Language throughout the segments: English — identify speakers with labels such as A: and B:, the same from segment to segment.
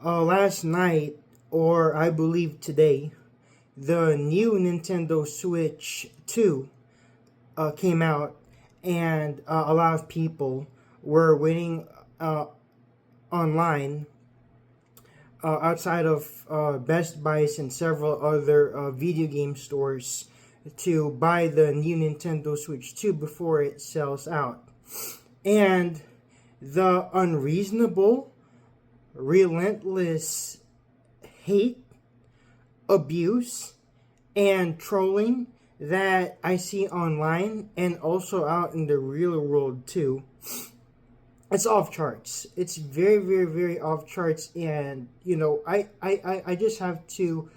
A: Last night, or I believe today, the new Nintendo Switch 2 came out, and a lot of people were waiting online outside of Best Buys and several other video game stores to buy the new Nintendo Switch 2 before it sells out. And the unreasonable, relentless hate, abuse, and trolling that I see online and also out in the real world too, it's off charts. It's very, very, very off charts. And, I just have to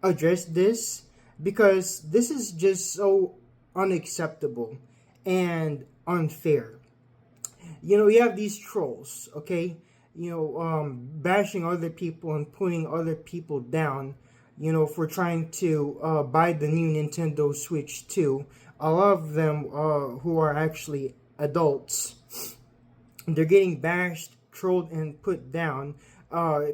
A: address this because this is just so unacceptable and unfair. You have these trolls, okay? Bashing other people and putting other people down, for trying to buy the new Nintendo Switch 2. A lot of them who are actually adults, they're getting bashed, trolled, and put down.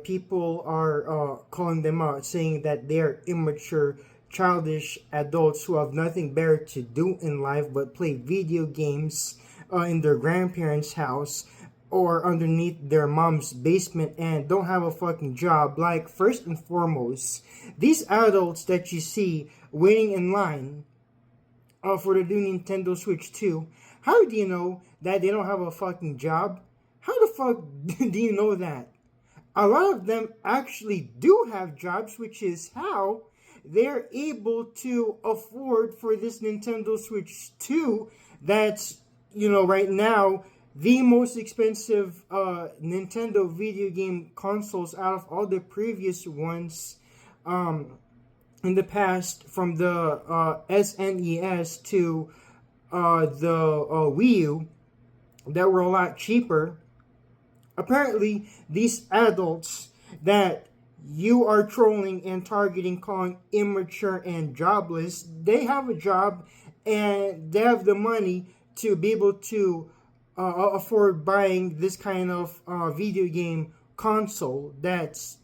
A: People are calling them out, saying that they're immature, childish adults who have nothing better to do in life but play video games in their grandparents' house or underneath their mom's basement and don't have a fucking job. Like, first and foremost, these adults that you see waiting in line for the new Nintendo Switch 2, how do you know that they don't have a fucking job? How the fuck do you know that? A lot of them actually do have jobs, which is how they're able to afford for this Nintendo Switch 2 that's, right now, the most expensive Nintendo video game consoles out of all the previous ones in the past, from the SNES to the Wii U, that were a lot cheaper. Apparently, these adults that you are trolling and targeting, calling immature and jobless, they have a job and they have the money to be able to afford buying this kind of video game console that's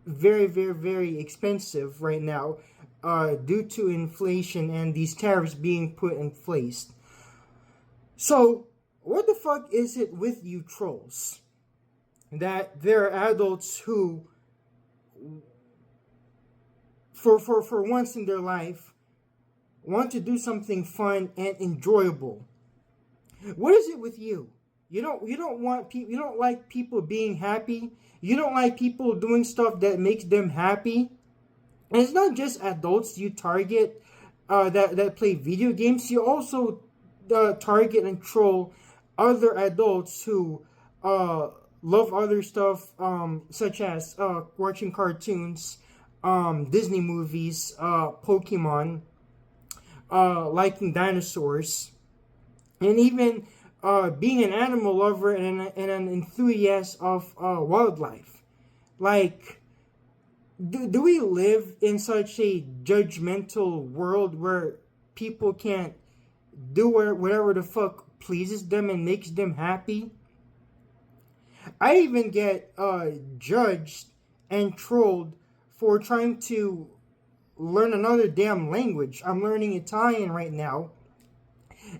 A: very, very, very expensive right now due to inflation and these tariffs being put in place. So, what the fuck is it with you trolls? That there are adults who, for once in their life, want to do something fun and enjoyable. What is it with you? You don't want people. You don't like people being happy. You don't like people doing stuff that makes them happy. And it's not just adults you target that play video games. You also target and troll other adults who love other stuff, such as watching cartoons, Disney movies, Pokemon, liking dinosaurs, and even being an animal lover and an enthusiast of wildlife. Like, do we live in such a judgmental world where people can't do whatever the fuck pleases them and makes them happy? I even get judged and trolled for trying to learn another damn language. I'm learning Italian right now.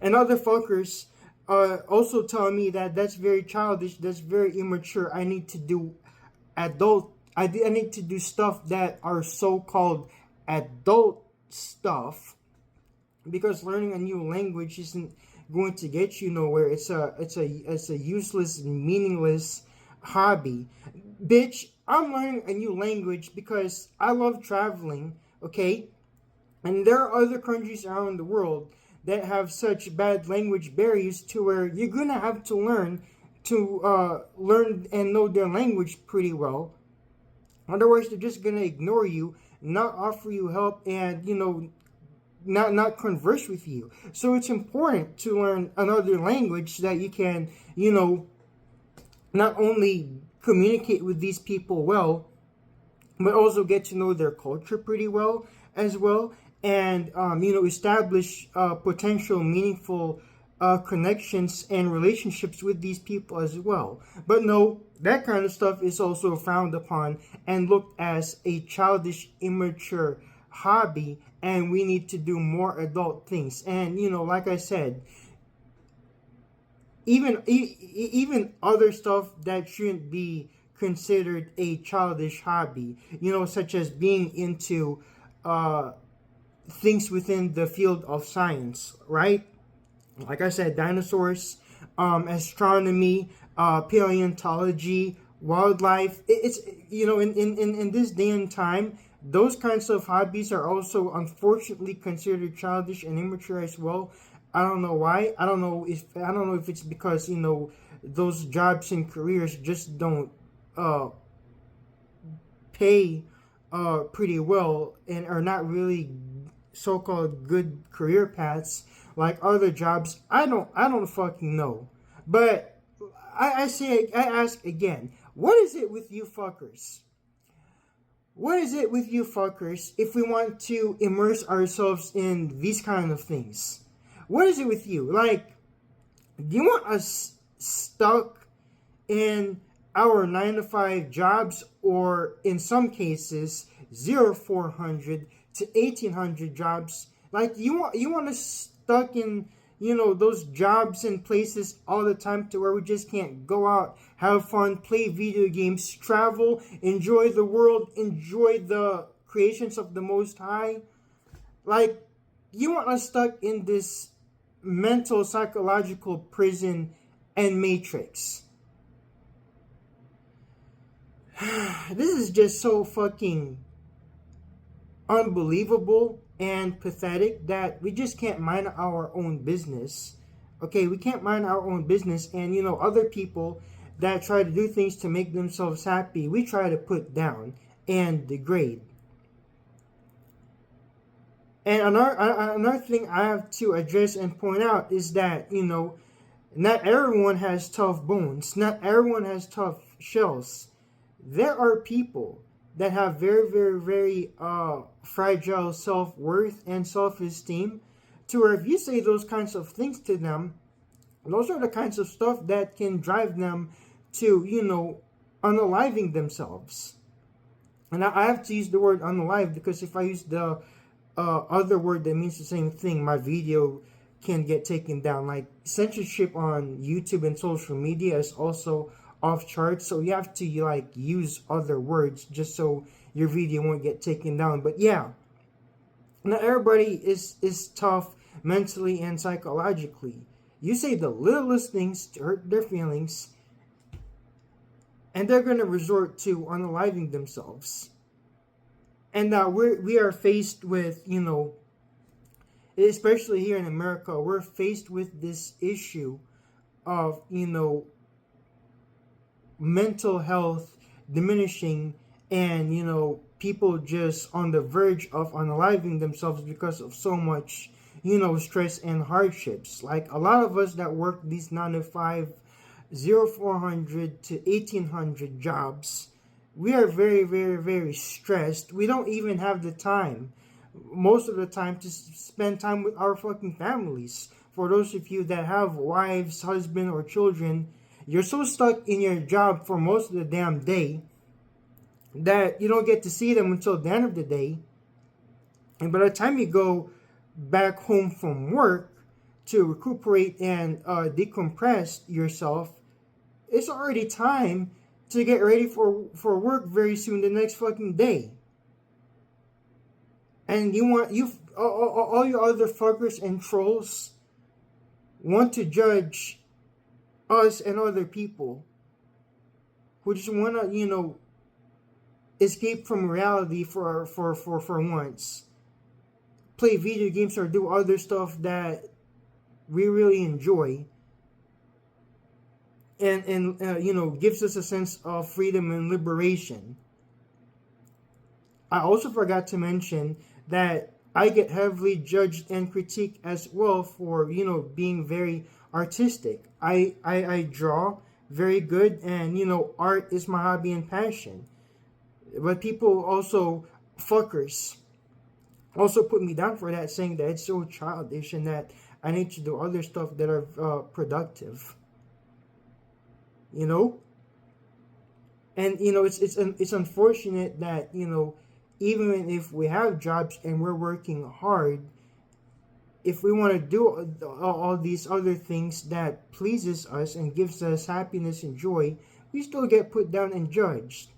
A: And other fuckers also tell me that that's very childish, that's very immature. I need to do I need to do stuff that are so-called adult stuff, because learning a new language isn't going to get you nowhere. It's a useless, meaningless hobby. Bitch, I'm learning a new language because I love traveling, okay? And there are other countries around the world that have such bad language barriers to where you're gonna have to learn and know their language pretty well. Otherwise, they're just gonna ignore you, not offer you help, and not converse with you. So it's important to learn another language so that you can, not only communicate with these people well, but also get to know their culture pretty well as well, and establish potential meaningful connections and relationships with these people as well. But no, That kind of stuff is also frowned upon and looked as a childish, immature hobby, and we need to do more adult things. And like I said, even other stuff that shouldn't be considered a childish hobby, such as being into uh, things within the field of science, right? Like I said, dinosaurs, astronomy, paleontology, wildlife. It's in this day and time, those kinds of hobbies are also unfortunately considered childish and immature as well. I don't know why. I don't know if it's because those jobs and careers just don't uh, pay pretty well and are not really so-called good career paths like other jobs. I don't fucking know. But I ask again, what is it with you fuckers? What is it with you fuckers if we want to immerse ourselves in these kind of things? What is it with you? Like, do you want us stuck in our 9 to 5 jobs, or in some cases 0400 to 1800 jobs? Like, you want us stuck in those jobs and places all the time to where we just can't go out, have fun, play video games, travel, enjoy the world, enjoy the creations of the Most High? Like, you want us stuck in this mental psychological prison and matrix. This is just so fucking unbelievable and pathetic that we just can't mind our own business. Okay, we can't mind our own business, and other people that try to do things to make themselves happy, we try to put down and degrade. And another thing I have to address and point out is that not everyone has tough bones, not everyone has tough shells. There are people that have very, very, very fragile self-worth and self-esteem, to where if you say those kinds of things to them, those are the kinds of stuff that can drive them to unaliving themselves. And I have to use the word unalive, because if I use the other word that means the same thing, my video can get taken down. Like, censorship on YouTube and social media is also off charts, so you have to use other words just so your video won't get taken down. But yeah, not everybody is tough mentally and psychologically. You say the littlest things to hurt their feelings, and they're gonna resort to unaliving themselves. And we are faced with especially here in America, we're faced with this issue of mental health diminishing, and people just on the verge of unaliving themselves because of so much stress and hardships. Like, a lot of us that work these 9 to 5 0400 to 1800 jobs, we are very, very, very stressed. We don't even have the time most of the time to spend time with our fucking families. For those of you that have wives, husband, or children, you're so stuck in your job for most of the damn day that you don't get to see them until the end of the day. And by the time you go back home from work to recuperate and decompress yourself, it's already time to get ready for work very soon the next fucking day. And all your other fuckers and trolls want to judge us and other people who just want to escape from reality for once, play video games or do other stuff that we really enjoy, and gives us a sense of freedom and liberation. I also forgot to mention that I get heavily judged and critiqued as well for being very artistic. I draw very good, and art is my hobby and passion. But people also, fuckers, also put me down for that, saying that it's so childish and that I need to do other stuff that are productive. And it's unfortunate that even if we have jobs and we're working hard, if we want to do all these other things that pleases us and gives us happiness and joy, we still get put down and judged.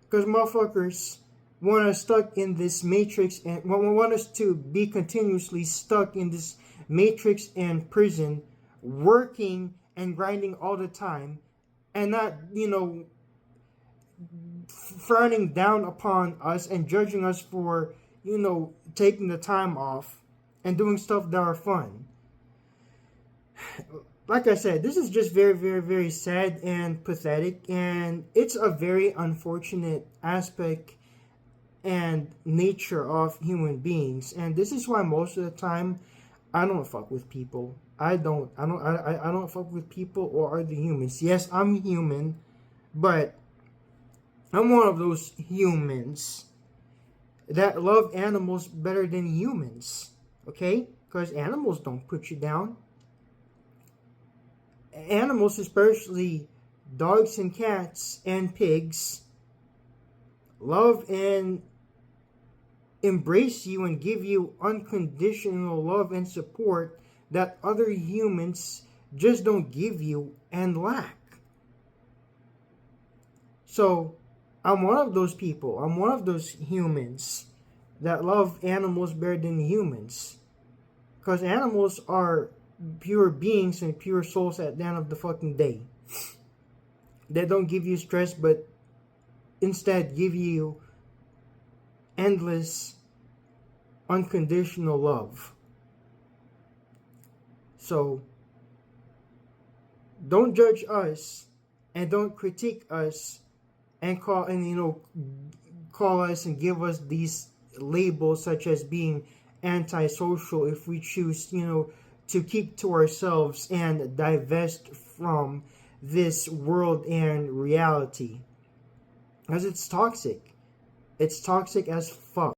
A: Because motherfuckers want us stuck in this matrix and want us to be continuously stuck in this matrix and prison, working and grinding all the time, and not, frowning down upon us and judging us for, taking the time off and doing stuff that are fun. Like I said, this is just very, very, very sad and pathetic, and it's a very unfortunate aspect and nature of human beings. And this is why most of the time I don't fuck with people. I don't fuck with people or other humans. Yes, I'm human, but I'm one of those humans that love animals better than humans. Okay? Because animals don't put you down. Animals, especially dogs and cats and pigs, love and embrace you and give you unconditional love and support that other humans just don't give you and lack. So, I'm one of those people. I'm one of those humans that love animals better than humans. Because animals are pure beings and pure souls at the end of the fucking day. They don't give you stress, but instead give you endless, unconditional love. So, don't judge us and don't critique us and call us and give us these labels such as being antisocial if we choose, to keep to ourselves and divest from this world and reality. Because it's toxic. It's toxic as fuck.